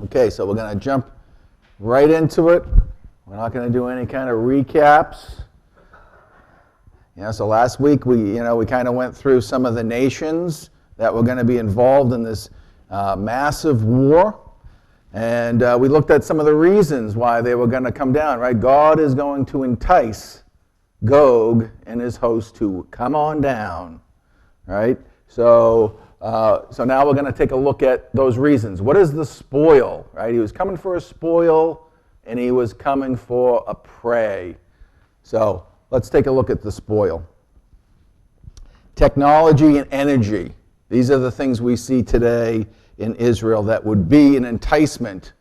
Okay, so we're going to jump right into it. We're not going to do any kind of recaps. So last week we kind of went through some of the nations that were going to be involved in this massive war. And we looked at some of the reasons why they were going to come down, right? God is going to entice Gog and his host to come on down, right? So now we're going to take a look at those reasons. What is the spoil, right? He was coming for a spoil, and he was coming for a prey. So let's take a look at the spoil. Technology and energy. These are the things we see today in Israel that would be an enticement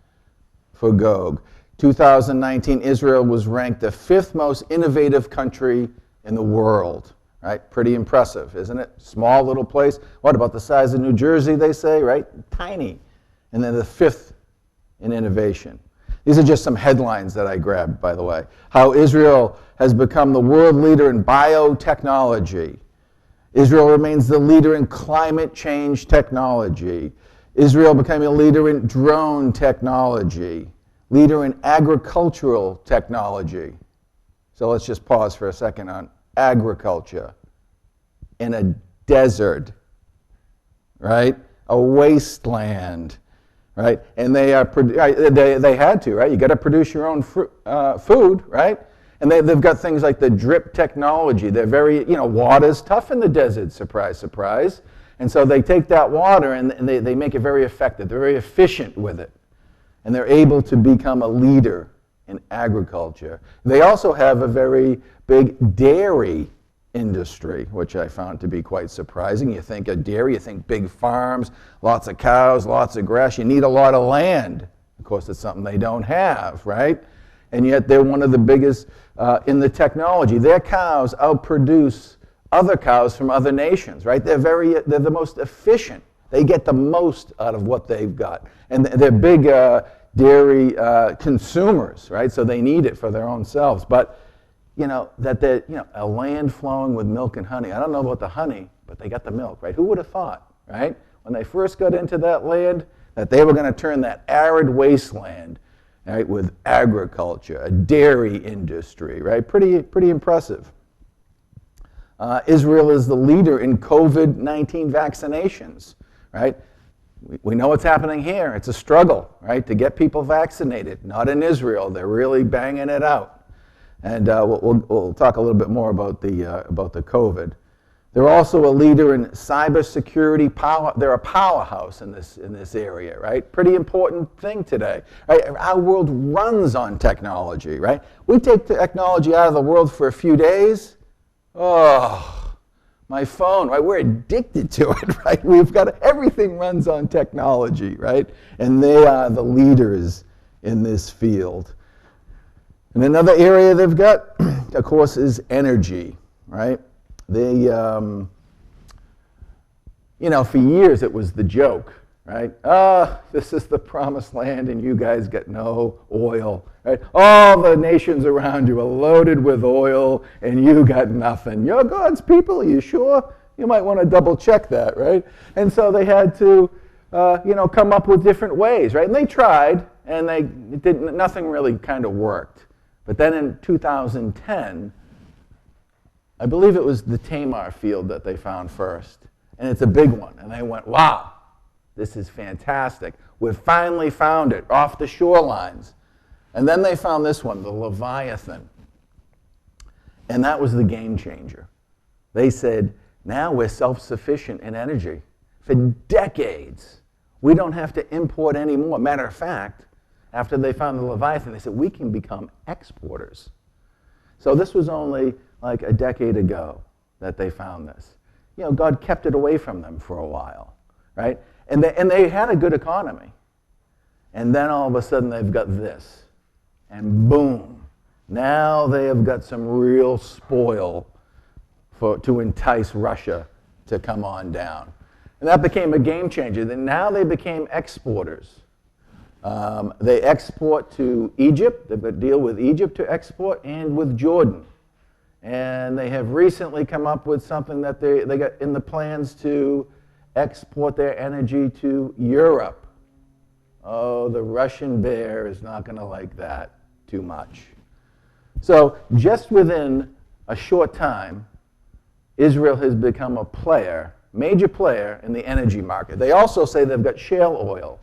for Gog. 2019, Israel was ranked the 5th most innovative country in the world. Right? Pretty impressive, isn't it? Small little place. What about the size of New Jersey, they say, right? Tiny. And then the 5th in innovation. These are just some headlines that I grabbed, by the way. How Israel has become the world leader in biotechnology. Israel remains the leader in climate change technology. Israel became a leader in drone technology. Leader in agricultural technology. So let's just pause for a second on agriculture in a desert, right? A wasteland, right? And they had to, right? You got to produce your own food, right? And they've got things like the drip technology. They're very, water's tough in the desert, surprise, surprise. And so they take that water and they make it very effective. They're very efficient with it. And they're able to become a leader in agriculture. They also have a very big dairy industry, which I found to be quite surprising. You think of dairy, you think big farms, lots of cows, lots of grass. You need a lot of land. Of course, it's something they don't have, right? And yet they're one of the biggest in the technology. Their cows outproduce other cows from other nations, right? They're the most efficient. They get the most out of what they've got. And they're big dairy consumers, right? So they need it for their own selves. But, that they're, a land flowing with milk and honey. I don't know about the honey, but they got the milk, right? Who would have thought, right? When they first got into that land, that they were going to turn that arid wasteland, right, with agriculture, a dairy industry, right? Pretty impressive. Israel is the leader in COVID-19 vaccinations, right? We know what's happening here. It's a struggle, right, to get people vaccinated. Not in Israel. They're really banging it out. And we'll talk a little bit more about the COVID. They're also a leader in cybersecurity power. They're a powerhouse in this area, right? Pretty important thing today. Right? Our world runs on technology, right? We take technology out of the world for a few days. Oh, my phone, right? We're addicted to it, right? Everything runs on technology, right? And they are the leaders in this field. And another area they've got, of course, is energy, right? They, for years it was the joke, right? This is the promised land and you guys get no oil, right? All the nations around you are loaded with oil and you got nothing. You're God's people, are you sure? You might want to double check that, right? And so they had to, come up with different ways, right? And they tried and nothing really kind of worked. But then in 2010, I believe it was the Tamar field that they found first. And it's a big one. And they went, wow, this is fantastic. We've finally found it off the shorelines. And then they found this one, the Leviathan. And that was the game changer. They said, now we're self-sufficient in energy. For decades, we don't have to import anymore. Matter of fact, after they found the Leviathan, they said, we can become exporters. So this was only like a decade ago that they found this. God kept it away from them for a while, right? And they had a good economy. And then all of a sudden they've got this. And boom, now they have got some real spoil to entice Russia to come on down. And that became a game changer. Then now they became exporters. They export to Egypt. They've got to deal with Egypt to export and with Jordan. And they have recently come up with something that they got in the plans to export their energy to Europe. Oh, the Russian bear is not going to like that too much. So just within a short time, Israel has become a player, major player in the energy market. They also say they've got shale oil.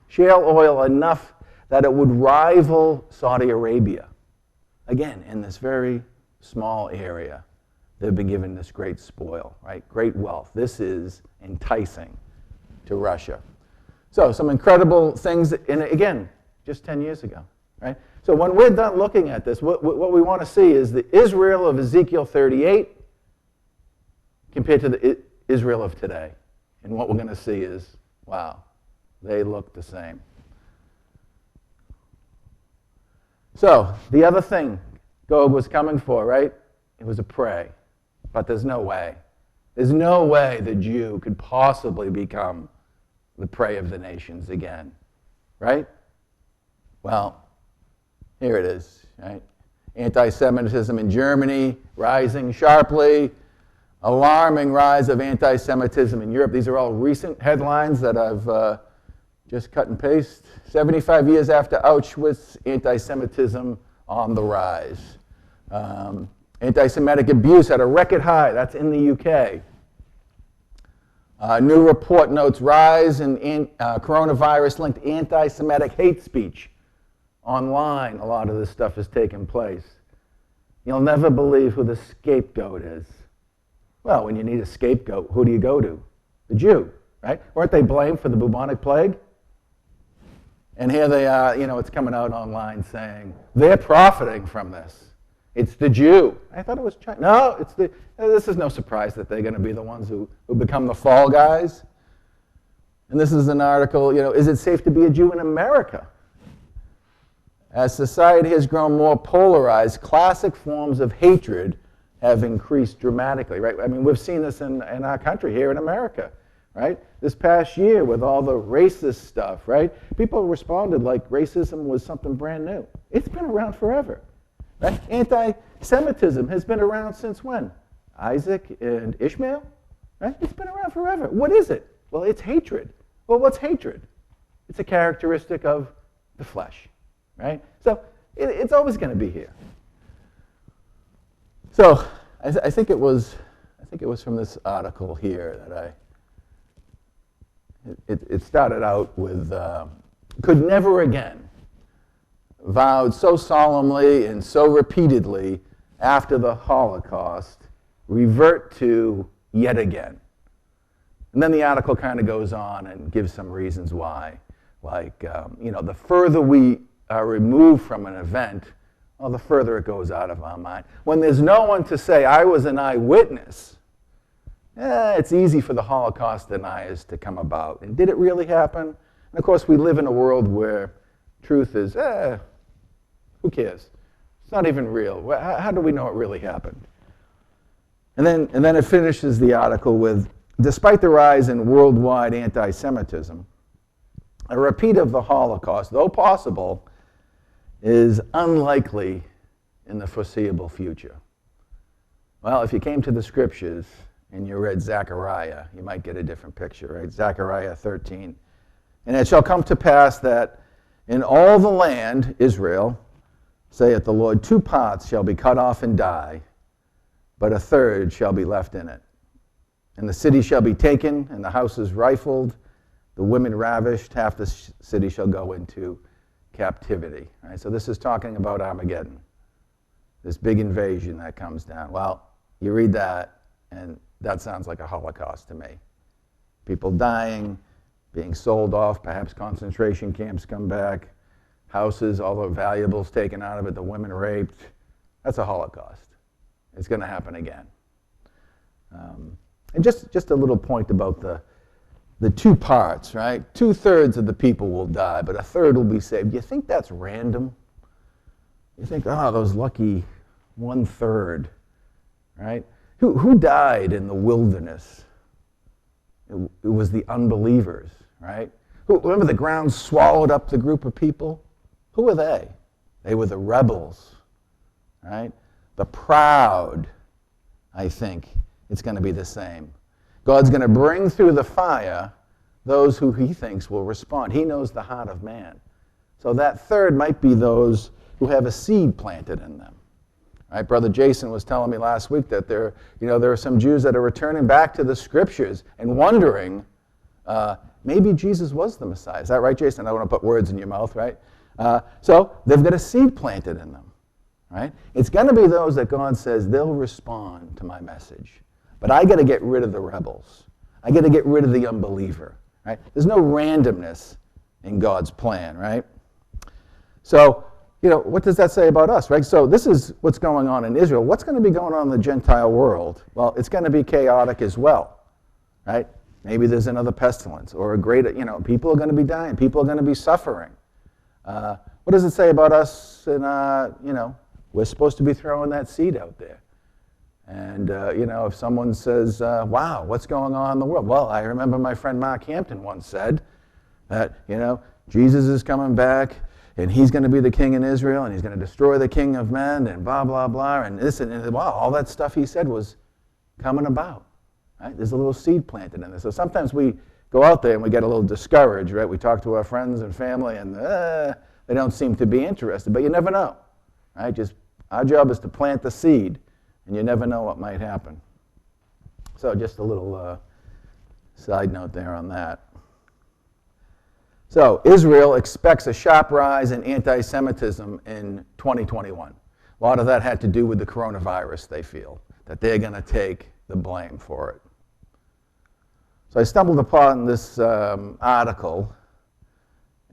Shale oil enough that it would rival Saudi Arabia. Again, in this very small area, they've been given this great spoil, right? Great wealth. This is enticing to Russia. So some incredible things, and again, just 10 years ago, right? So when we're done looking at this, what we want to see is the Israel of Ezekiel 38 compared to the Israel of today. And what we're going to see is, wow, they look the same. So the other thing Gog was coming for, right? It was a prey. But there's no way. There's no way the Jew could possibly become the prey of the nations again. Right? Well, here it is. Right? Anti-Semitism in Germany rising sharply. Alarming rise of anti-Semitism in Europe. These are all recent headlines that I've just cut and paste. 75 years after Auschwitz, anti-Semitism on the rise. Anti-Semitic abuse at a record high. That's in the UK. New report notes rise in coronavirus-linked anti-Semitic hate speech. Online, a lot of this stuff is taking place. You'll never believe who the scapegoat is. Well, when you need a scapegoat, who do you go to? The Jew, right? Weren't they blamed for the bubonic plague? And here they are, it's coming out online saying, they're profiting from this. It's the Jew. I thought it was China. No, this is no surprise that they're going to be the ones who become the fall guys. And this is an article, is it safe to be a Jew in America? As society has grown more polarized, classic forms of hatred have increased dramatically, right? I mean, we've seen this in our country here in America, right? This past year with all the racist stuff, right? People responded like racism was something brand new. It's been around forever, right? Anti-Semitism has been around since when? Isaac and Ishmael, right? It's been around forever. What is it? Well, it's hatred. Well, what's hatred? It's a characteristic of the flesh, right? So it's always going to be here. So I think it was from this article here that it started out with, could never again, vowed so solemnly and so repeatedly after the Holocaust, revert to yet again. And then the article kind of goes on and gives some reasons why. Like, the further we are removed from an event, well, the further it goes out of our mind. When there's no one to say, I was an eyewitness, it's easy for the Holocaust deniers to come about. And did it really happen? And of course, we live in a world where truth is, who cares? It's not even real. How do we know it really happened? And then it finishes the article with, despite the rise in worldwide anti-Semitism, a repeat of the Holocaust, though possible, is unlikely in the foreseeable future. Well, if you came to the scriptures and you read Zechariah, you might get a different picture, right? Zechariah 13. And it shall come to pass that in all the land, Israel, saith the Lord, 2 parts shall be cut off and die, but a third shall be left in it. And the city shall be taken, and the houses rifled, the women ravished, half the city shall go into captivity. Right? So this is talking about Armageddon, this big invasion that comes down. Well, you read that, and that sounds like a Holocaust to me. People dying, being sold off, perhaps concentration camps come back, houses, all the valuables taken out of it, the women raped. That's a Holocaust. It's going to happen again. And just a little point about the 2 parts, right? 2/3 of the people will die, but a third will be saved. You think that's random? You think, those lucky 1/3, right? Who died in the wilderness? It was the unbelievers, right? Remember the ground swallowed up the group of people? Who were they? They were the rebels, right? The proud, I think it's going to be the same. God's going to bring through the fire those who he thinks will respond. He knows the heart of man. So that third might be those who have a seed planted in them. Right? Brother Jason was telling me last week that there are some Jews that are returning back to the Scriptures and wondering, maybe Jesus was the Messiah. Is that right, Jason? I don't want to put words in your mouth, right? So they've got a seed planted in them. Right? It's going to be those that God says they'll respond to my message. But I got to get rid of the rebels. I got to get rid of the unbeliever. Right? There's no randomness in God's plan, right? So, what does that say about us, right? So this is what's going on in Israel. What's going to be going on in the Gentile world? Well, it's going to be chaotic as well, right? Maybe there's another pestilence or a greater, people are going to be dying. People are going to be suffering. What does it say about us? And, we're supposed to be throwing that seed out there. And, if someone says, wow, what's going on in the world? Well, I remember my friend Mark Hampton once said that, Jesus is coming back, and he's going to be the king in Israel, and he's going to destroy the king of men, and blah, blah, blah, and this, and wow, all that stuff he said was coming about. Right? There's a little seed planted in there. So sometimes we go out there and we get a little discouraged, right? We talk to our friends and family, and they don't seem to be interested, but you never know, right? Just our job is to plant the seed, and you never know what might happen. So just a little side note there on that. So Israel expects a sharp rise in anti-Semitism in 2021. A lot of that had to do with the coronavirus, they feel, that they're going to take the blame for it. So I stumbled upon this article,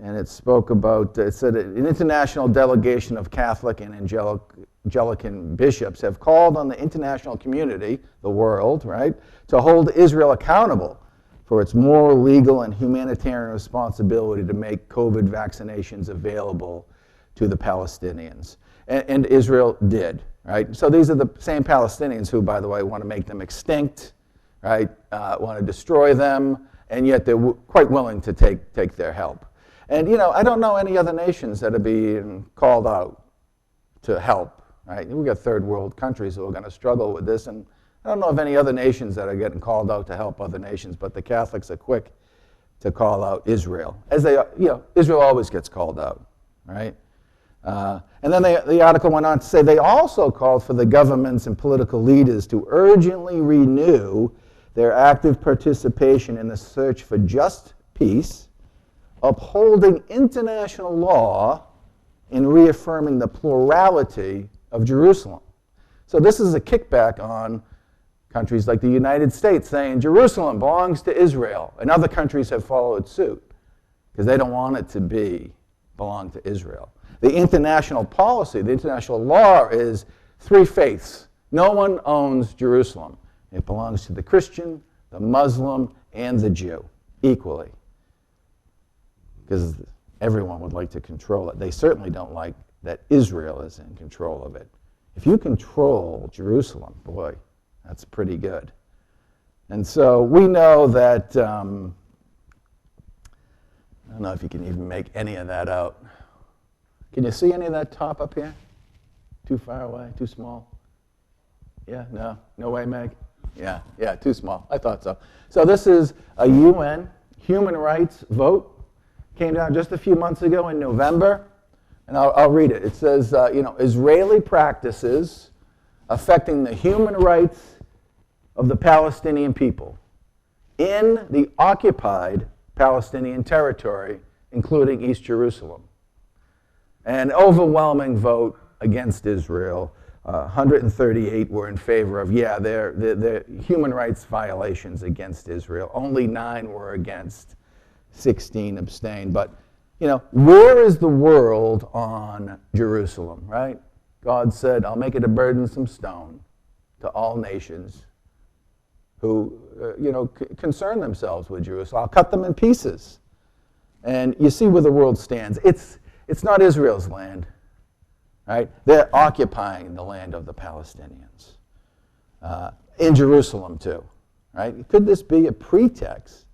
and it spoke about, it said an international delegation of Catholic and Anglican bishops have called on the international community, the world, right, to hold Israel accountable for its moral, legal, and humanitarian responsibility to make COVID vaccinations available to the Palestinians. And Israel did, right? So these are the same Palestinians who, by the way, want to make them extinct, right? Want to destroy them, and yet they're quite willing to take their help. And, I don't know any other nations that are being called out to help, right? We've got third world countries who are going to struggle with this, and I don't know of any other nations that are getting called out to help other nations, but the Catholics are quick to call out Israel. As they, Israel always gets called out, right? And then the article went on to say they also called for the governments and political leaders to urgently renew their active participation in the search for just peace, upholding international law, and reaffirming the plurality of Jerusalem. So this is a kickback on countries like the United States saying Jerusalem belongs to Israel, and other countries have followed suit because they don't want it to belong to Israel. The international policy, the international law is three faiths. No one owns Jerusalem. It belongs to the Christian, the Muslim, and the Jew equally, because everyone would like to control it. They certainly don't like that Israel is in control of it. If you control Jerusalem, boy, that's pretty good. And so we know that, I don't know if you can even make any of that out. Can you see any of that top up here? Too far away, too small? Yeah, no way, Meg? Yeah, too small. I thought so. So this is a UN human rights vote. Came down just a few months ago in November. And I'll read it. It says, Israeli practices affecting the human rights of the Palestinian people in the occupied Palestinian territory, including East Jerusalem. An overwhelming vote against Israel. 138 were in favor of, they're human rights violations against Israel. Only 9 were against. 16 abstained. But, where is the world on Jerusalem, right? God said, I'll make it a burdensome stone to all nations who, concern themselves with Jerusalem. I'll cut them in pieces. And you see where the world stands. It's not Israel's land, right? They're occupying the land of the Palestinians. In Jerusalem, too, right? Could this be a pretext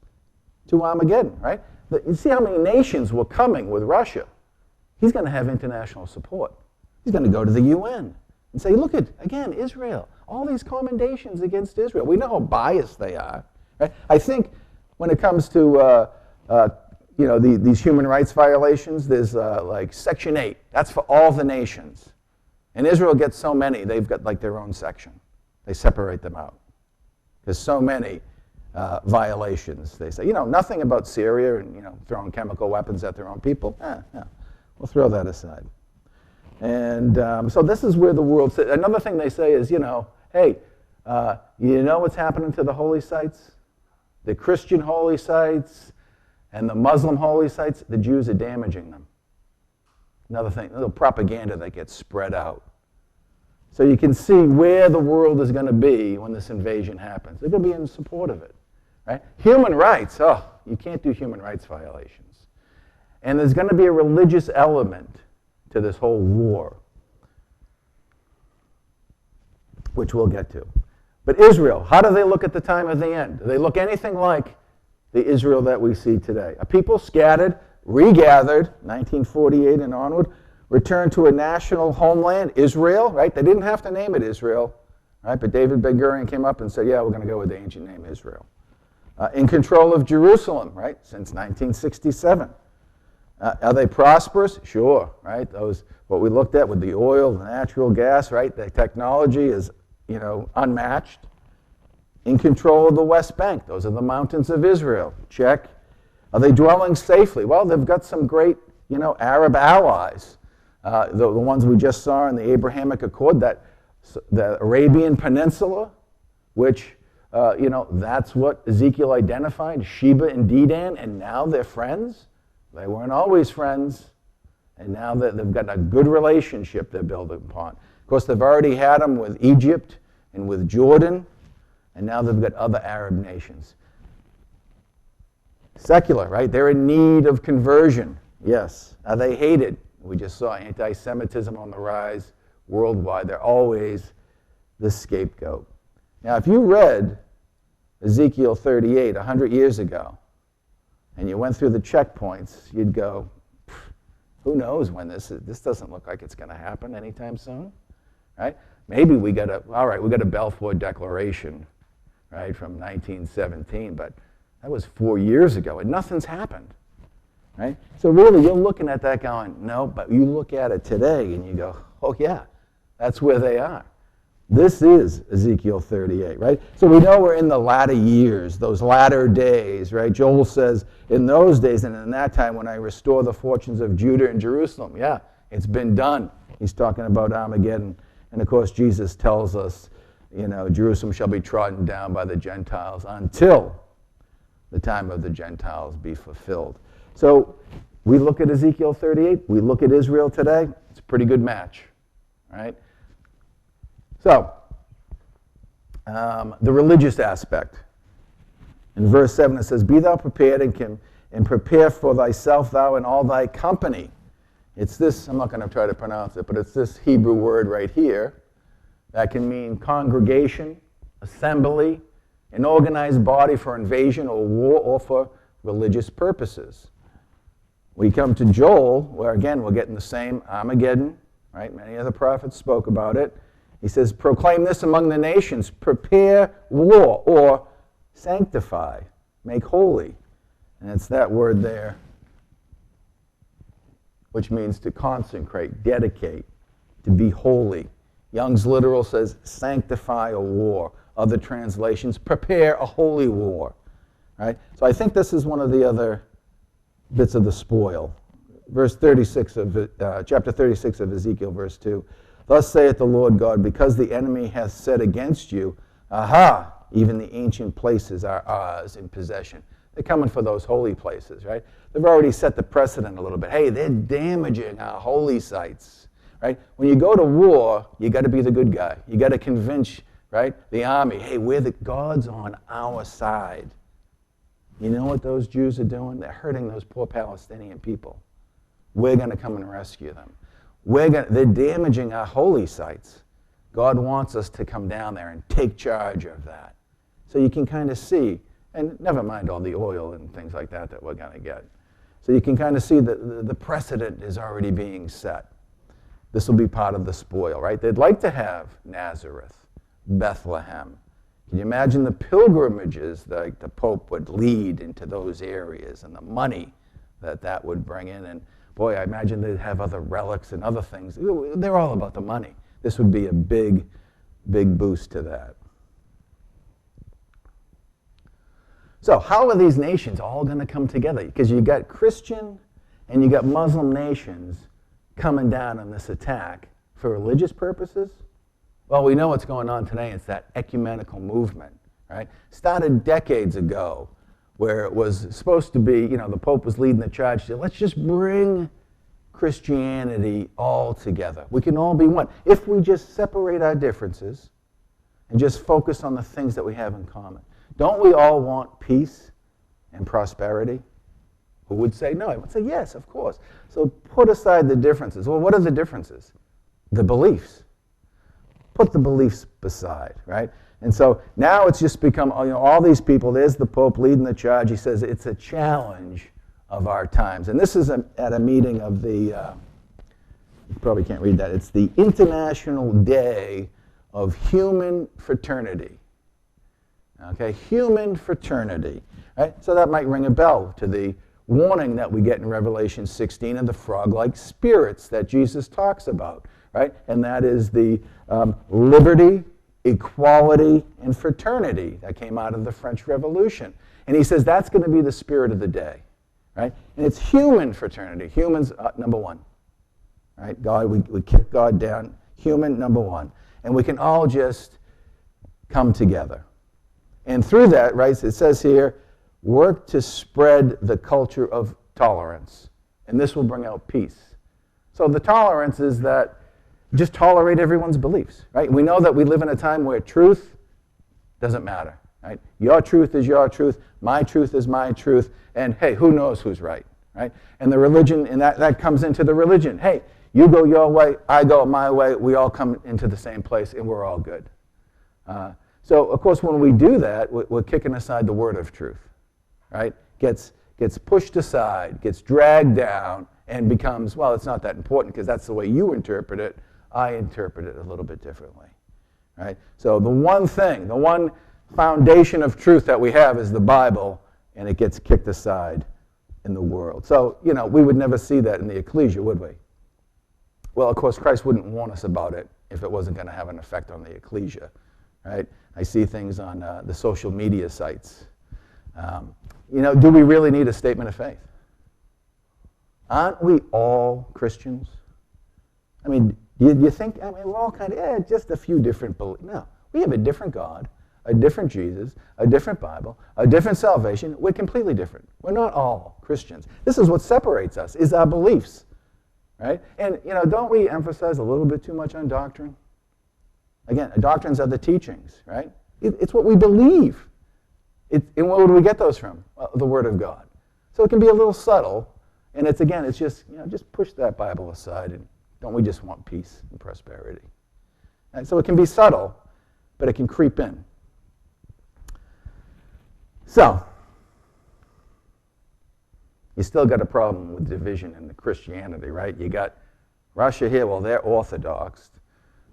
to Armageddon, right? You see how many nations were coming with Russia. He's going to have international support. He's going to go to the UN and say, look at, again, Israel. All these commendations against Israel. We know how biased they are. Right? I think When it comes to these human rights violations, there's like Section 8. That's for all the nations. And Israel gets so many, they've got like their own section. They separate them out. There's so many violations. They say, nothing about Syria and, throwing chemical weapons at their own people. No, we'll throw that aside. And so this is where the world... Another thing they say is, hey, you know what's happening to the holy sites? The Christian holy sites and the Muslim holy sites, the Jews are damaging them. Another thing, a little propaganda that gets spread out. So you can see where the world is going to be when this invasion happens. They're going to be in support of it. Right? Human rights, you can't do human rights violations. And there's going to be a religious element to this whole war, which we'll get to. But Israel, how do they look at the time of the end? Do they look anything like the Israel that we see today? A people scattered, regathered, 1948 and onward, returned to a national homeland, Israel, right? They didn't have to name it Israel, right? But David Ben-Gurion came up and said, yeah, we're going to go with the ancient name Israel. In control of Jerusalem, right? Since 1967. Are they prosperous? Sure, right? What we looked at with the oil, the natural gas, right? The technology is unmatched. In control of the West Bank. Those are the mountains of Israel. Check. Are they dwelling safely? Well, they've got some great, Arab allies. The ones we just saw in the Abrahamic Accord, the Arabian Peninsula, which, that's what Ezekiel identified, Sheba and Dedan, and now they're friends. They weren't always friends, and now they've got a good relationship they're building upon. Of course, they've already had them with Egypt and with Jordan, and now they've got other Arab nations. Secular, right? They're in need of conversion. Yes. Are they hated? We just saw anti-Semitism on the rise worldwide. They're always the scapegoat. Now, if you read Ezekiel 38 100 years ago, and you went through the checkpoints, you'd go, who knows when this doesn't look like it's going to happen anytime soon, right? Maybe we got a Balfour Declaration, right, from 1917, but that was 4 years ago, and nothing's happened, right? So really, you're looking at that going, no, but you look at it today, and you go, oh yeah, that's where they are. This is Ezekiel 38, right? So we know we're in the latter years, those latter days, right? Joel says, in those days and in that time when I restore the fortunes of Judah and Jerusalem. Yeah, it's been done. He's talking about Armageddon. And of course, Jesus tells us, Jerusalem shall be trodden down by the Gentiles until the time of the Gentiles be fulfilled. So we look at Ezekiel 38, we look at Israel today, it's a pretty good match, right? So, the religious aspect. In verse 7 it says, be thou prepared and prepare for thyself thou and all thy company. It's this, I'm not going to try to pronounce it, but it's this Hebrew word right here that can mean congregation, assembly, an organized body for invasion or war or for religious purposes. We come to Joel, where again we're getting the same Armageddon, right? Many other prophets spoke about it. He says, proclaim this among the nations, prepare war, or sanctify, make holy. And it's that word there, which means to consecrate, dedicate, to be holy. Young's literal says, sanctify a war. Other translations, prepare a holy war. Right? So I think this is one of the other bits of the spoil. Verse 36 of chapter 36 of Ezekiel, verse 2. Thus saith the Lord God, because the enemy hath said against you, aha, even the ancient places are ours in possession. They're coming for those holy places, right? They've already set the precedent a little bit. Hey, they're damaging our holy sites, right? When you go to war, you got to be the good guy. You got to convince, right, the army, hey, God's on our side. You know what those Jews are doing? They're hurting those poor Palestinian people. We're going to come and rescue them. They're damaging our holy sites. God wants us to come down there and take charge of that. So you can kind of see, and never mind all the oil and things like that we're going to get. So you can kind of see that the precedent is already being set. This will be part of the spoil, right? They'd like to have Nazareth, Bethlehem, Can you imagine the pilgrimages that the Pope would lead into those areas and the money that would bring in? And boy, I imagine they'd have other relics and other things. They're all about the money. This would be a big, big boost to that. So how are these nations all going to come together? Because you got Christian and you got Muslim nations coming down on this attack for religious purposes. Well, we know what's going on today. It's that ecumenical movement, right? Started decades ago, where it was supposed to be, the Pope was leading the charge to, let's just bring Christianity all together. We can all be one. If we just separate our differences and just focus on the things that we have in common. Don't we all want peace and prosperity? Who would say no? I would say yes, of course. So put aside the differences. Well, what are the differences? The beliefs. Put the beliefs beside, right? And so now it's just become, all these people, there's the Pope leading the charge. He says it's a challenge of our times. And this is at a meeting of the, you probably can't read that, it's the International Day of Human Fraternity. Okay, human fraternity, right? So that might ring a bell to the warning that we get in Revelation 16 of the frog-like spirits that Jesus talks about, right? And that is the liberty, equality, and fraternity that came out of the French Revolution. And he says that's going to be the spirit of the day, right? And it's human fraternity. Humans, number one, right? God, we kick God down. Human, number one. And we can all just come together. And through that, right, it says here, work to spread the culture of tolerance. And this will bring out peace. So the tolerance is that just tolerate everyone's beliefs, right? We know that we live in a time where truth doesn't matter, right? Your truth is your truth, my truth is my truth, and hey, who knows who's right, right? And the religion, and that comes into the religion. Hey, you go your way, I go my way, we all come into the same place, and we're all good. So, of course, when we do that, we're kicking aside the word of truth, right? Gets pushed aside, gets dragged down, and becomes, well, it's not that important because that's the way you interpret it. I interpret it a little bit differently, right? So the one thing, the one foundation of truth that we have is the Bible, and it gets kicked aside in the world. So, we would never see that in the ecclesia, would we? Well, of course, Christ wouldn't warn us about it if it wasn't going to have an effect on the ecclesia, right? I see things on the social media sites. Do we really need a statement of faith? Aren't we all Christians? I mean, do you think, we're all kind of, just a few different beliefs. No, we have a different God, a different Jesus, a different Bible, a different salvation. We're completely different. We're not all Christians. This is what separates us, is our beliefs, right? And, don't we emphasize a little bit too much on doctrine? Again, doctrines are the teachings, right? It's what we believe. And where do we get those from? Well, the Word of God. So it can be a little subtle, and it's just push that Bible aside, and don't we just want peace and prosperity? And so it can be subtle, but it can creep in. So, you still got a problem with division in the Christianity, right? You got Russia here, well, they're Orthodox.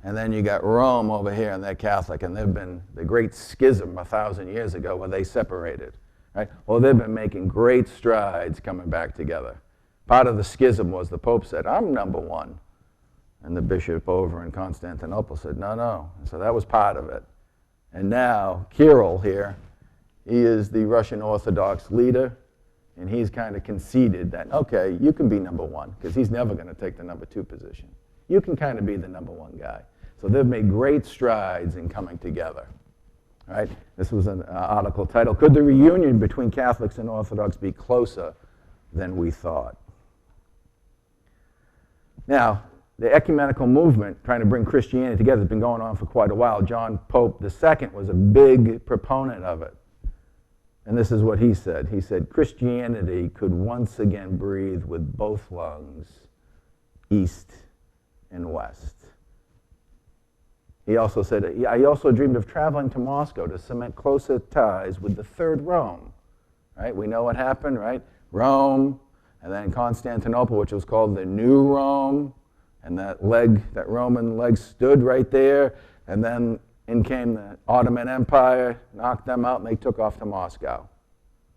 And then you got Rome over here, and they're Catholic, and they've been the great schism 1,000 years ago where they separated, right? Well, they've been making great strides coming back together. Part of the schism was the Pope said, I'm number one. And the bishop over in Constantinople said, no. And so that was part of it. And now, Kirill here, he is the Russian Orthodox leader, and he's kind of conceded that, okay, you can be number one, because he's never going to take the number two position. You can kind of be the number one guy. So they've made great strides in coming together. Right? This was an article titled, Could the reunion between Catholics and Orthodox be closer than we thought? Now, the ecumenical movement trying to bring Christianity together has been going on for quite a while. John Pope II was a big proponent of it. And this is what he said. He said, Christianity could once again breathe with both lungs, east and west. He also said, I also dreamed of traveling to Moscow to cement closer ties with the Third Rome. Right? We know what happened, right? Rome, and then Constantinople, which was called the New Rome, and that Roman leg stood right there, and then in came the Ottoman Empire, knocked them out, and they took off to Moscow,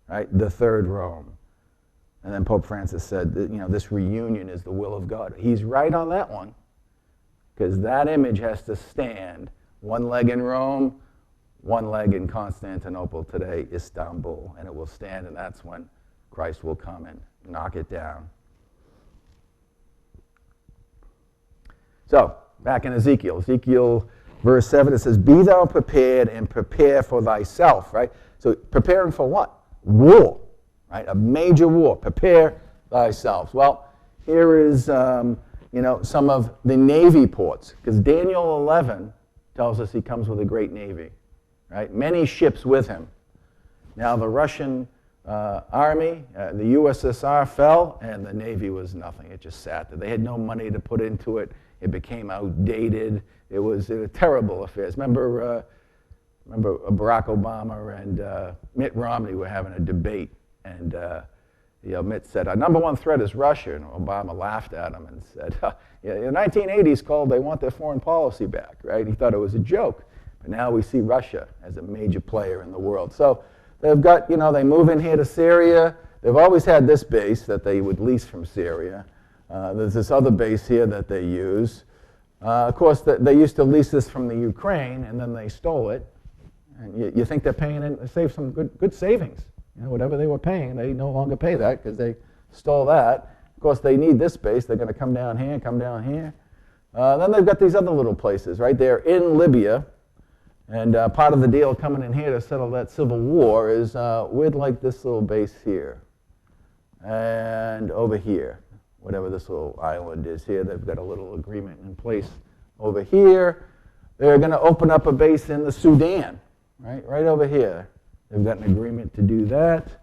right? The Third Rome. And then Pope Francis said, that, this reunion is the will of God. He's right on that one, because that image has to stand. One leg in Rome, one leg in Constantinople today, Istanbul, and it will stand, and that's when Christ will come and knock it down. So, back in Ezekiel verse 7, it says, "Be thou prepared and prepare for thyself," right? So, preparing for what? War, right? A major war. Prepare thyself. Well, here is, some of the Navy ports, because Daniel 11 tells us he comes with a great Navy, right? Many ships with him. Now, the Russian army, the USSR fell, and the Navy was nothing. It just sat there. They had no money to put into it. It became outdated. It was terrible affairs. Remember Barack Obama and Mitt Romney were having a debate, and Mitt said, "Our number one threat is Russia," and Obama laughed at him and said, in the 1980s called, "They want their foreign policy back," right? He thought it was a joke, but now we see Russia as a major player in the world. So they've got, they move in here to Syria. They've always had this base that they would lease from Syria. There's this other base here that they use. Of course, they used to lease this from the Ukraine, and then they stole it. And you think they're paying in, they saved some good savings. Whatever they were paying, they no longer pay that because they stole that. Of course, they need this base. They're going to come down here, come down here. Then they've got these other little places, right? They're in Libya. And part of the deal coming in here to settle that civil war is we'd like this little base here. And over here, whatever this little island is here, they've got a little agreement in place over here. They're going to open up a base in the Sudan, right over here. They've got an agreement to do that.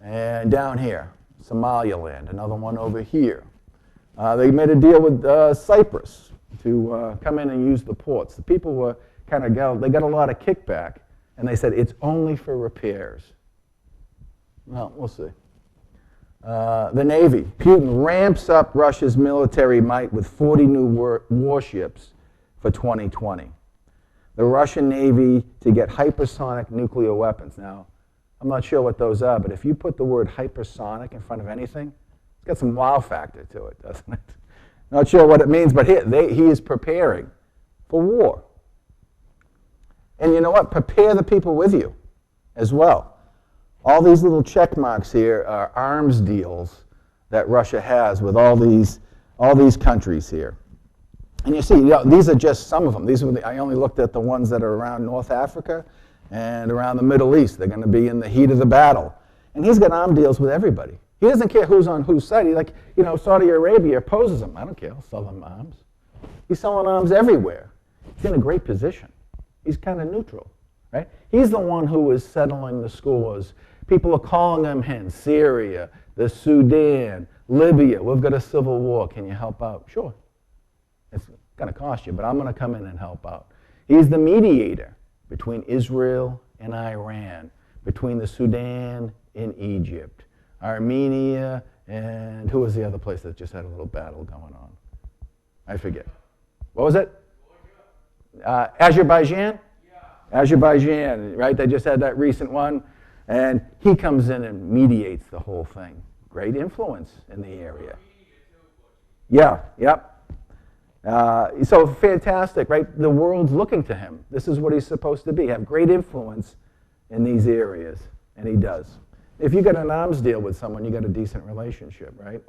And down here, Somaliland, another one over here. They made a deal with Cyprus to come in and use the ports. The people were they got a lot of kickback, and they said it's only for repairs. Well, we'll see. The Navy. Putin ramps up Russia's military might with 40 new warships for 2020. The Russian Navy to get hypersonic nuclear weapons. Now, I'm not sure what those are, but if you put the word hypersonic in front of anything, it's got some wow factor to it, doesn't it? Not sure what it means, but he is preparing for war. And you know what? Prepare the people with you as well. All these little check marks here are arms deals that Russia has with all these countries here. And you see, these are just some of them. I only looked at the ones that are around North Africa and around the Middle East. They're going to be in the heat of the battle. And he's got arm deals with everybody. He doesn't care who's on whose side. Saudi Arabia opposes him. I don't care. I'll sell them arms. He's selling arms everywhere. He's in a great position. He's kind of neutral, right? He's the one who is settling the scores. People are calling him in. Syria, the Sudan, Libya. We've got a civil war. Can you help out? Sure. It's going to cost you, but I'm going to come in and help out. He's the mediator between Israel and Iran, between the Sudan and Egypt, Armenia, and who was the other place that just had a little battle going on? I forget. What was it? Azerbaijan? Yeah. Azerbaijan, right? They just had that recent one. And he comes in and mediates the whole thing. Great influence in the area. Yeah, yep. So fantastic, right? The world's looking to him. This is what he's supposed to be, have great influence in these areas. And he does. If you got an arms deal with someone, you got a decent relationship, right?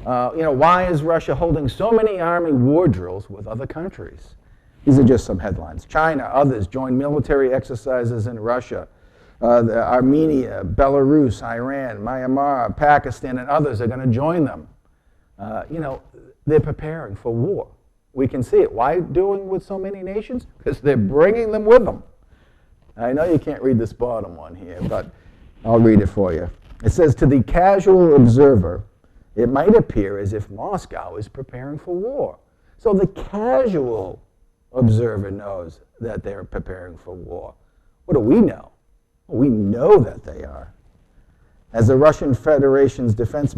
Why is Russia holding so many army war drills with other countries? These are just some headlines. China, others join military exercises in Russia. Armenia, Belarus, Iran, Myanmar, Pakistan, and others are going to join them. They're preparing for war. We can see it. Why doing with so many nations? Because they're bringing them with them. I know you can't read this bottom one here, but I'll read it for you. It says, to the casual observer, it might appear as if Moscow is preparing for war. So the casual observer knows that they're preparing for war. What do we know? We know that they are. As the Russian Federation's defense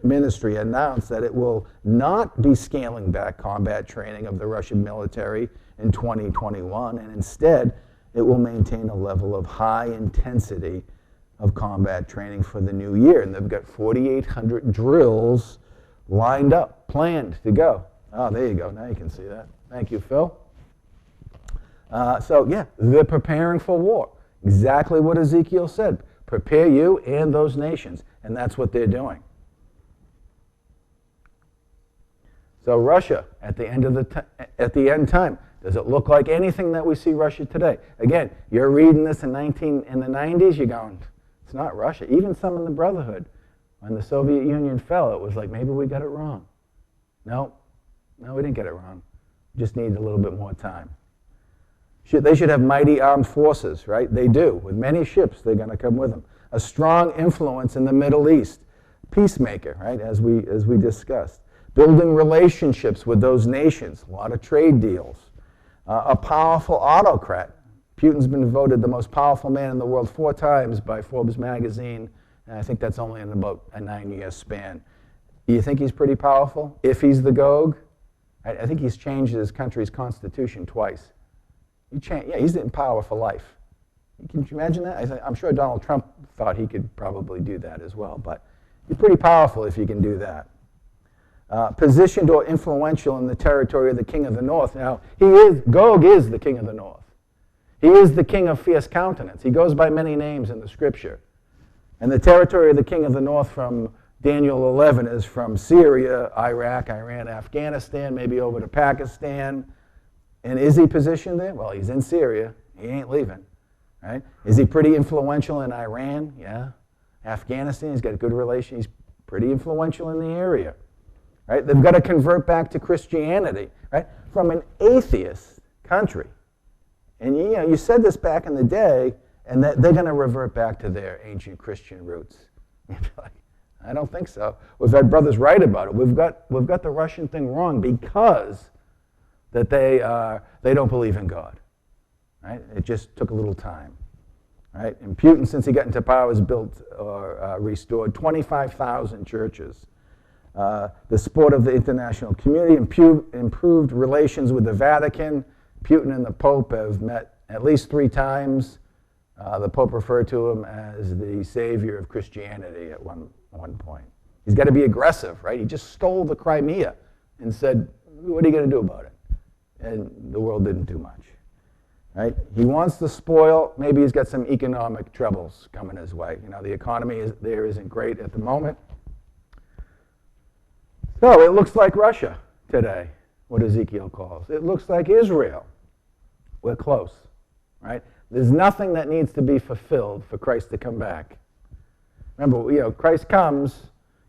ministry announced that it will not be scaling back combat training of the Russian military in 2021, and instead it will maintain a level of high intensity of combat training for the new year. And they've got 4,800 drills lined up, planned to go. Oh, there you go. Now you can see that. Thank you, Phil. So, yeah, they're preparing for war. Exactly what Ezekiel said. Prepare you and those nations. And that's what they're doing. So Russia, at the end time, does it look like anything that we see Russia today? Again, you're reading this in the 90s, you're going, it's not Russia. Even some in the Brotherhood, when the Soviet Union fell, it was like, maybe we got it wrong. No, we didn't get it wrong. We just need a little bit more time. They should have mighty armed forces, right? They do. With many ships, they're going to come with them. A strong influence in the Middle East. Peacemaker, right, as we discussed. Building relationships with those nations. A lot of trade deals. A powerful autocrat. Putin's been voted the most powerful man in the world 4 times by Forbes magazine, and I think that's only in about a 9-year span. You think he's pretty powerful? If he's the Gog? I think he's changed his country's constitution twice. He's in power for life. Can you imagine that? I'm sure Donald Trump thought he could probably do that as well, but you're pretty powerful if you can do that. Positioned or influential in the territory of the king of the north. Now, Gog is the king of the north. He is the king of fierce countenance. He goes by many names in the scripture. And the territory of the king of the north from Daniel 11 is from Syria, Iraq, Iran, Afghanistan, maybe over to Pakistan. And is he positioned there? Well, he's in Syria. He ain't leaving. Right? Is he pretty influential in Iran? Yeah. Afghanistan, he's got a good relation. He's pretty influential in the area. Right? They've got to convert back to Christianity, right? From an atheist country. And you said this back in the day, and that they're going to revert back to their ancient Christian roots. I don't think so. We've had brothers write about it. We've got the Russian thing wrong because that they don't believe in God. Right? It just took a little time. Right? And Putin, since he got into power, has built or restored 25,000 churches. The support of the international community, improved relations with the Vatican. Putin and the Pope have met at least 3 times. The Pope referred to him as the savior of Christianity at one point. He's got to be aggressive, right? He just stole the Crimea and said, what are you going to do about it? And the world didn't do much, right? He wants to spoil. Maybe he's got some economic troubles coming his way. The economy isn't great at the moment. So it looks like Russia today, what Ezekiel calls. It looks like Israel. We're close, right? There's nothing that needs to be fulfilled for Christ to come back. Remember, Christ comes.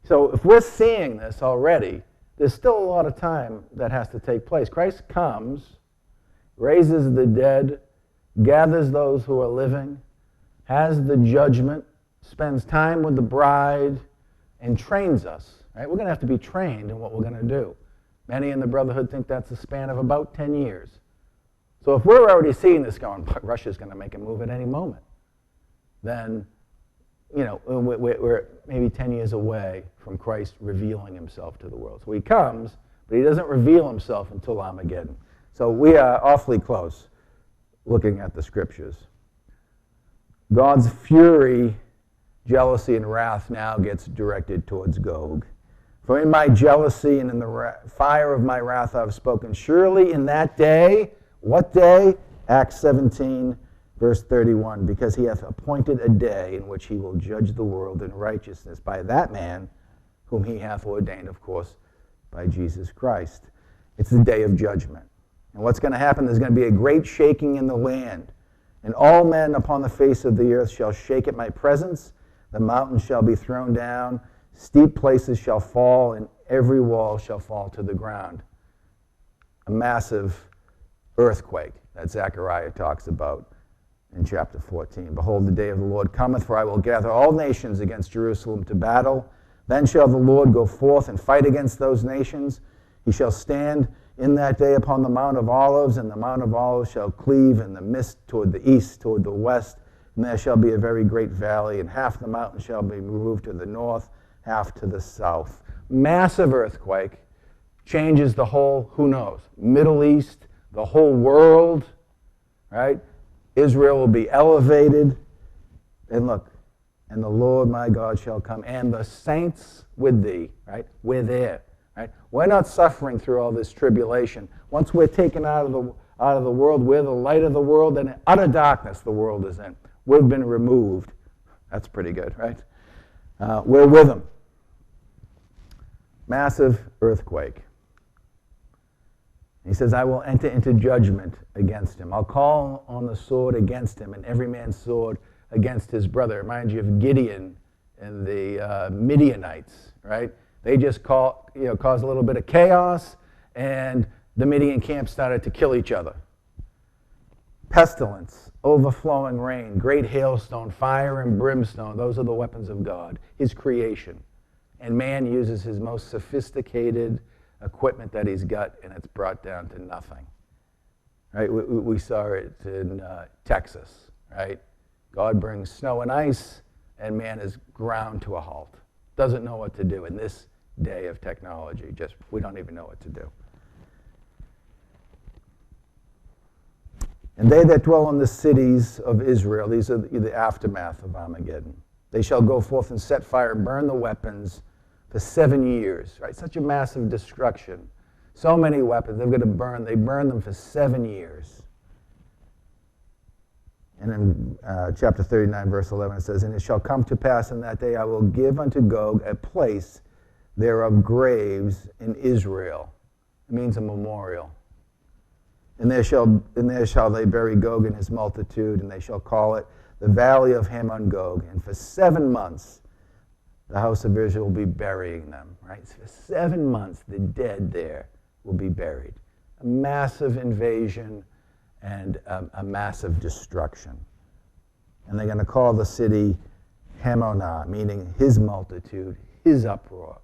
So if we're seeing this already, there's still a lot of time that has to take place. Christ comes, raises the dead, gathers those who are living, has the judgment, spends time with the bride, and trains us. Right? We're going to have to be trained in what we're going to do. Many in the Brotherhood think that's a span of about 10 years. So if we're already seeing this going, Russia's going to make a move at any moment, then we're maybe 10 years away from Christ revealing himself to the world. So he comes, but he doesn't reveal himself until Armageddon. So we are awfully close looking at the scriptures. God's fury, jealousy, and wrath now gets directed towards Gog. For in my jealousy and in the fire of my wrath I have spoken. Surely in that day, what day? Acts 17, verse 31. Because he hath appointed a day in which he will judge the world in righteousness by that man whom he hath ordained, of course, by Jesus Christ. It's the day of judgment. And what's going to happen? There's going to be a great shaking in the land. And all men upon the face of the earth shall shake at my presence. The mountains shall be thrown down. Steep places shall fall, and every wall shall fall to the ground. A massive earthquake that Zechariah talks about in chapter 14. Behold, the day of the Lord cometh, for I will gather all nations against Jerusalem to battle. Then shall the Lord go forth and fight against those nations. He shall stand in that day upon the Mount of Olives, and the Mount of Olives shall cleave in the mist toward the east, toward the west, and there shall be a very great valley, and half the mountain shall be removed to the north, half to the south. Massive earthquake changes the whole, who knows, Middle East, the whole world, right? Israel will be elevated. And look, and the Lord my God shall come, and the saints with thee, right? We're there, right? We're not suffering through all this tribulation. Once we're taken out of the world, we're the light of the world, and in utter darkness the world is in. We've been removed. That's pretty good, right? We're with him. Massive earthquake. He says, I will enter into judgment against him. I'll call on the sword against him, and every man's sword against his brother. It reminds you of Gideon and the Midianites, right? They just caused a little bit of chaos, and the Midian camp started to kill each other. Pestilence, overflowing rain, great hailstone, fire and brimstone. Those are the weapons of God, his creation. And man uses his most sophisticated equipment that he's got, and it's brought down to nothing. Right? We saw it in Texas, right? God brings snow and ice, and man is ground to a halt. Doesn't know what to do in this day of technology. We don't even know what to do. And they that dwell in the cities of Israel, these are the aftermath of Armageddon. They shall go forth and set fire and burn the weapons for 7 years, right? Such a massive destruction. So many weapons they're going to burn. They burn them for 7 years. And in chapter 39, verse 11, it says, And it shall come to pass in that day I will give unto Gog a place thereof graves in Israel. It means a memorial. And there shall they bury Gog and his multitude, and they shall call it the valley of Hamon Gog. And for 7 months the house of Israel will be burying them. Right? So for 7 months the dead there will be buried. A massive invasion and a massive destruction. And they're going to call the city Hamonah, meaning his multitude, his uproar.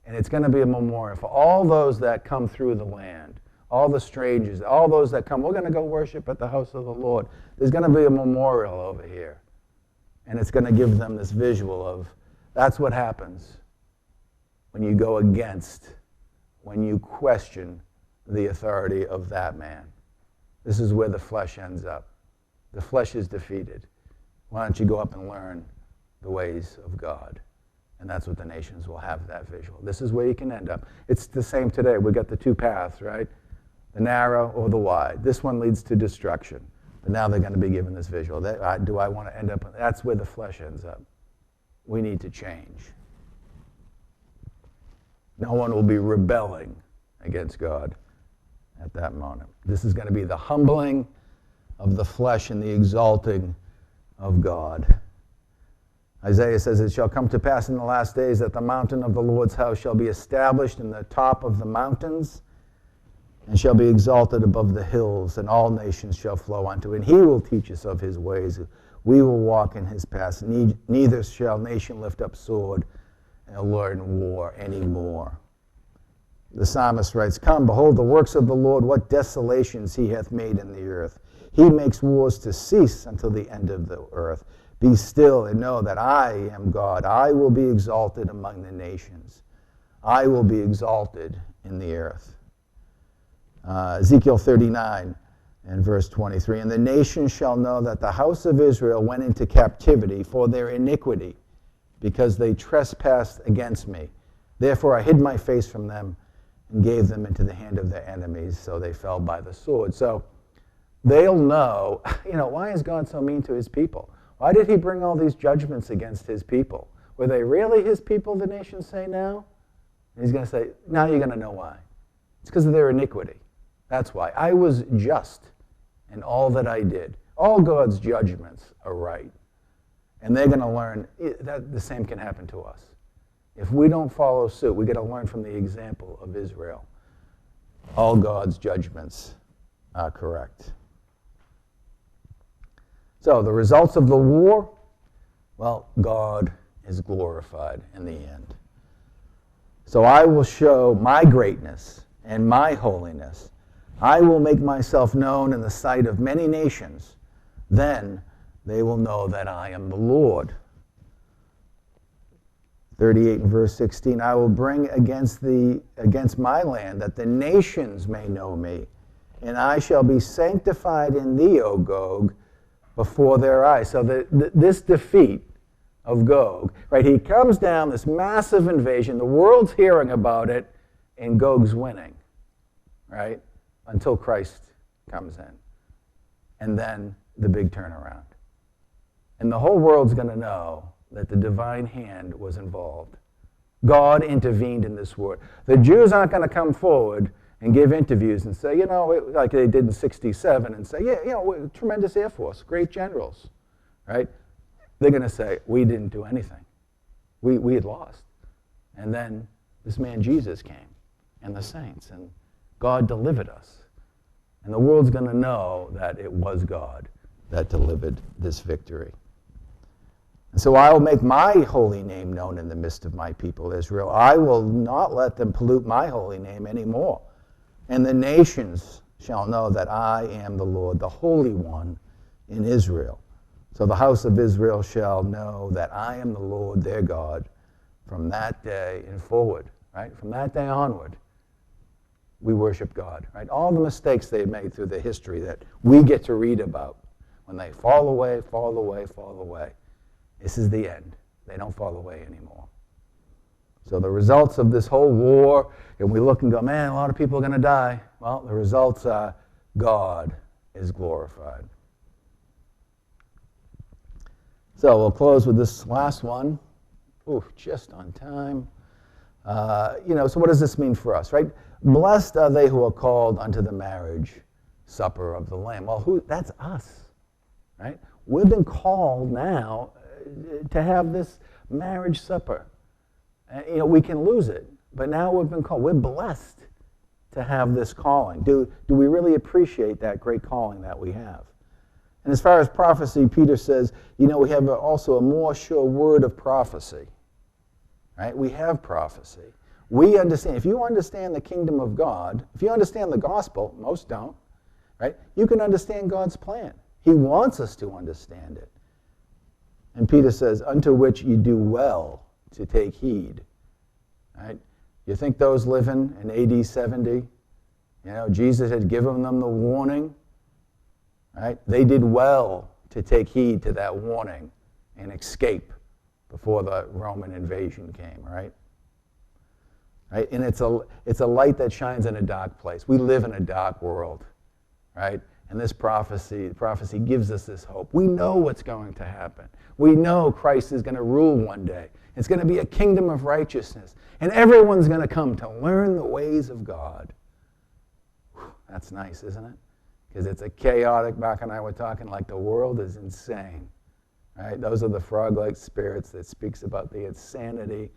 And it's going to be a memorial for all those that come through the land, all the strangers, all those that come. We're going to go worship at the house of the Lord. There's going to be a memorial over here. And it's going to give them this visual of, that's what happens when you go against, when you question the authority of that man. This is where the flesh ends up. The flesh is defeated. Why don't you go up and learn the ways of God? And that's what the nations will have, that visual. This is where you can end up. It's the same today. We've got the two paths, right? The narrow or the wide. This one leads to destruction. But now they're going to be given this visual. Do I want to end up? That's where the flesh ends up. We need to change. No one will be rebelling against God at that moment. This is going to be the humbling of the flesh and the exalting of God. Isaiah says, It shall come to pass in the last days that the mountain of the Lord's house shall be established in the top of the mountains, and shall be exalted above the hills, and all nations shall flow unto it. And he will teach us of his ways. We will walk in his paths. Neither shall nation lift up sword and learn war anymore. The psalmist writes, Come, behold the works of the Lord, what desolations he hath made in the earth. He makes wars to cease until the end of the earth. Be still and know that I am God. I will be exalted among the nations. I will be exalted in the earth. Ezekiel 39 and verse 23, And the nations shall know that the house of Israel went into captivity for their iniquity, because they trespassed against me. Therefore I hid my face from them, and gave them into the hand of their enemies, so they fell by the sword. So they'll know, why is God so mean to his people? Why did he bring all these judgments against his people? Were they really his people, the nations say now? And he's going to say, now you're going to know why. It's because of their iniquity. That's why. I was just in all that I did. All God's judgments are right. And they're going to learn that the same can happen to us. If we don't follow suit, we got to learn from the example of Israel. All God's judgments are correct. So the results of the war, well, God is glorified in the end. So I will show my greatness and my holiness. I will make myself known in the sight of many nations. Then they will know that I am the Lord. 38 and verse 16, I will bring against my land that the nations may know me, and I shall be sanctified in thee, O Gog, before their eyes. So this defeat of Gog, right? He comes down, this massive invasion, the world's hearing about it, and Gog's winning, right? Until Christ comes in. And then the big turnaround. And the whole world's going to know that the divine hand was involved. God intervened in this war. The Jews aren't going to come forward and give interviews and say, like they did in 67, and say, we're tremendous Air Force, great generals, right? They're going to say, we didn't do anything. We had lost. And then this man Jesus came, and the saints, and God delivered us. And the world's going to know that it was God that delivered this victory. And so I will make my holy name known in the midst of my people Israel. I will not let them pollute my holy name anymore. And the nations shall know that I am the Lord, the Holy One in Israel. So the house of Israel shall know that I am the Lord their God from that day and forward, right? From that day onward, we worship God, right? All the mistakes they made through the history that we get to read about, when they fall away, fall away, fall away, this is the end. They don't fall away anymore. So the results of this whole war, and we look and go, man, a lot of people are going to die. Well, the results are God is glorified. So we'll close with this last one. Ooh, just on time. So what does this mean for us, right? Blessed are they who are called unto the marriage supper of the Lamb. Well, that's us, right? We've been called now to have this marriage supper. We can lose it, but now we've been called. We're blessed to have this calling. Do we really appreciate that great calling that we have? And as far as prophecy, Peter says, we have also a more sure word of prophecy. Right? We have prophecy. We understand. If you understand the kingdom of God, if you understand the gospel, most don't, right? You can understand God's plan. He wants us to understand it. And Peter says, unto which you do well to take heed. Right? You think those living in AD 70, Jesus had given them the warning, right? They did well to take heed to that warning and escape before the Roman invasion came, right? Right? And it's a light that shines in a dark place. We live in a dark world, right? And this prophecy gives us this hope. We know what's going to happen. We know Christ is going to rule one day. It's going to be a kingdom of righteousness. And everyone's going to come to learn the ways of God. Whew, that's nice, isn't it? Because it's a chaotic, Mark and I were talking, like the world is insane. Right? Those are the frog-like spirits that speaks about the insanity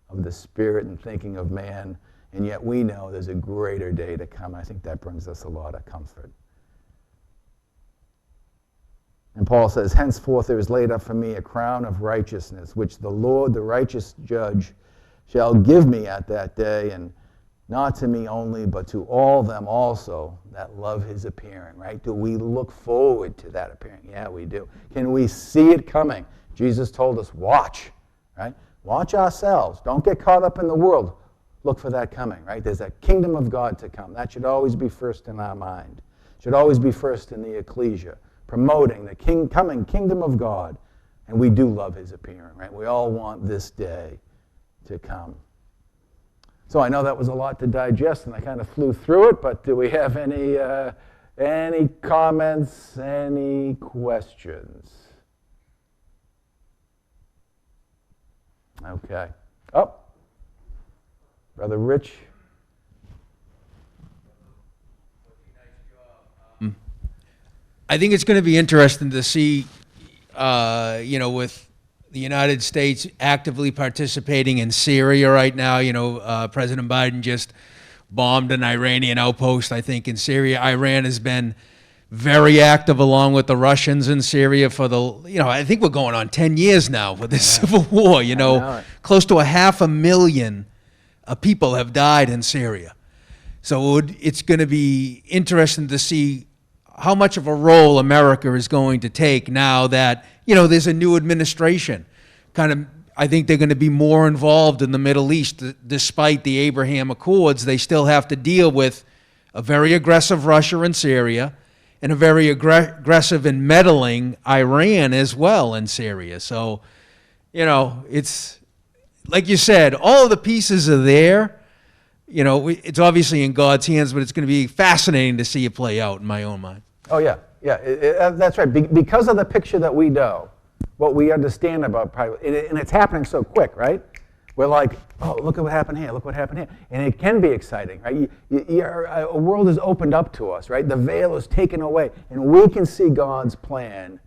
of the spirit and thinking of man. And yet we know there's a greater day to come. I think that brings us a lot of comfort. And Paul says, henceforth there is laid up for me a crown of righteousness, which the Lord, the righteous judge, shall give me at that day, and not to me only, but to all them also that love his appearing, right? Do we look forward to that appearing? Yeah, we do. Can we see it coming? Jesus told us, watch, right? Watch ourselves. Don't get caught up in the world. Look for that coming, right? There's a kingdom of God to come. That should always be first in our mind. Should always be first in the ecclesia, promoting the coming kingdom of God. And we do love his appearing, right? We all want this day to come. So I know that was a lot to digest, and I kind of flew through it, but do we have any comments, any questions? Okay. Oh, Brother Rich. I think it's going to be interesting to see, with the United States actively participating in Syria right now. President Biden just bombed an Iranian outpost, I think, in Syria. Iran has been very active along with the Russians in Syria for I think we're going on 10 years now with this civil war. Close to 500,000 people have died in Syria. So it's going to be interesting to see how much of a role America is going to take now that, there's a new administration. I think they're going to be more involved in the Middle East. Despite the Abraham Accords, they still have to deal with a very aggressive Russia and Syria, and a very aggressive and meddling Iran as well in Syria. So, it's like you said, all of the pieces are there. It's obviously in God's hands, but it's going to be fascinating to see it play out in my own mind. Oh, yeah, that's right. Because of the picture that we know, what we understand about private, and it's happening so quick, right? We're like, oh, look at what happened here, look what happened here. And it can be exciting, right? A world is opened up to us, right? The veil is taken away, and we can see God's plan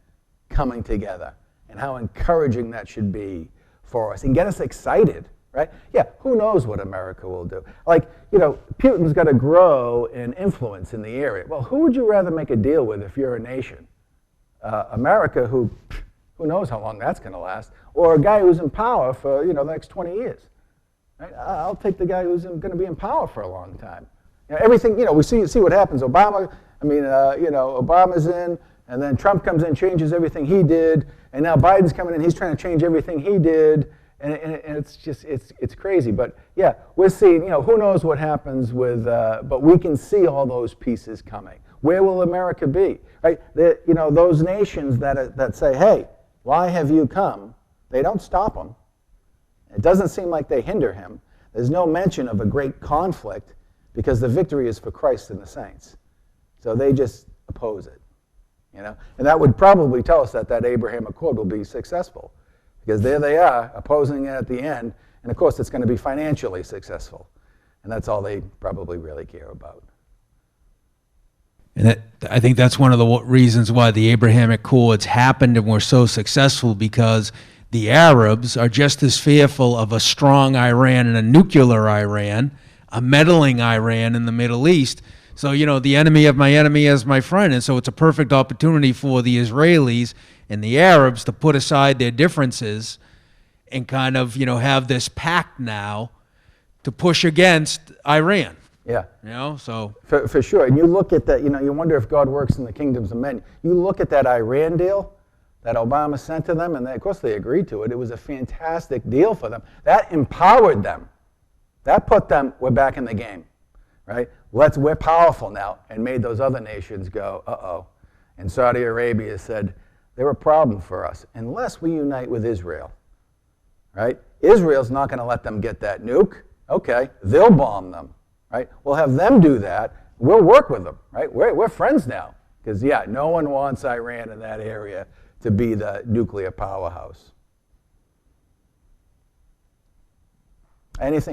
coming together and how encouraging that should be for us and get us excited, right? Yeah, who knows what America will do? Like, Putin's got to grow in influence in the area. Well, who would you rather make a deal with if you're a nation? America, who knows how long that's going to last, or a guy who's in power for the next 20 years. Right? I'll take the guy who's going to be in power for a long time. Everything, we see what happens. Obama's in, and then Trump comes in, changes everything he did, and now Biden's coming in, he's trying to change everything he did, and it's just, it's crazy. But yeah, we're seeing, who knows what happens with, but we can see all those pieces coming. Where will America be? Right? Those nations that say, hey, why have you come? They don't stop him. It doesn't seem like they hinder him. There's no mention of a great conflict because the victory is for Christ and the saints. So they just oppose it. And that would probably tell us that Abraham Accord will be successful because there they are opposing it at the end. And of course, it's going to be financially successful. And that's all they probably really care about. And I think that's one of the reasons why the Abrahamic Accords happened and were so successful, because the Arabs are just as fearful of a strong Iran and a nuclear Iran, a meddling Iran in the Middle East. So, the enemy of my enemy is my friend. And so it's a perfect opportunity for the Israelis and the Arabs to put aside their differences and kind of, have this pact now to push against Iran. Yeah. So. For sure. And you look at that, you wonder if God works in the kingdoms of men. You look at that Iran deal that Obama sent to them, and of course they agreed to it. It was a fantastic deal for them. That empowered them. That put them, we're back in the game, right? We're powerful now, and made those other nations go, uh-oh. And Saudi Arabia said, they're a problem for us unless we unite with Israel, right? Israel's not going to let them get that nuke. Okay, they'll bomb them. Right? We'll have them do that. We'll work with them. Right? We're friends now. Because, no one wants Iran in that area to be the nuclear powerhouse. Anything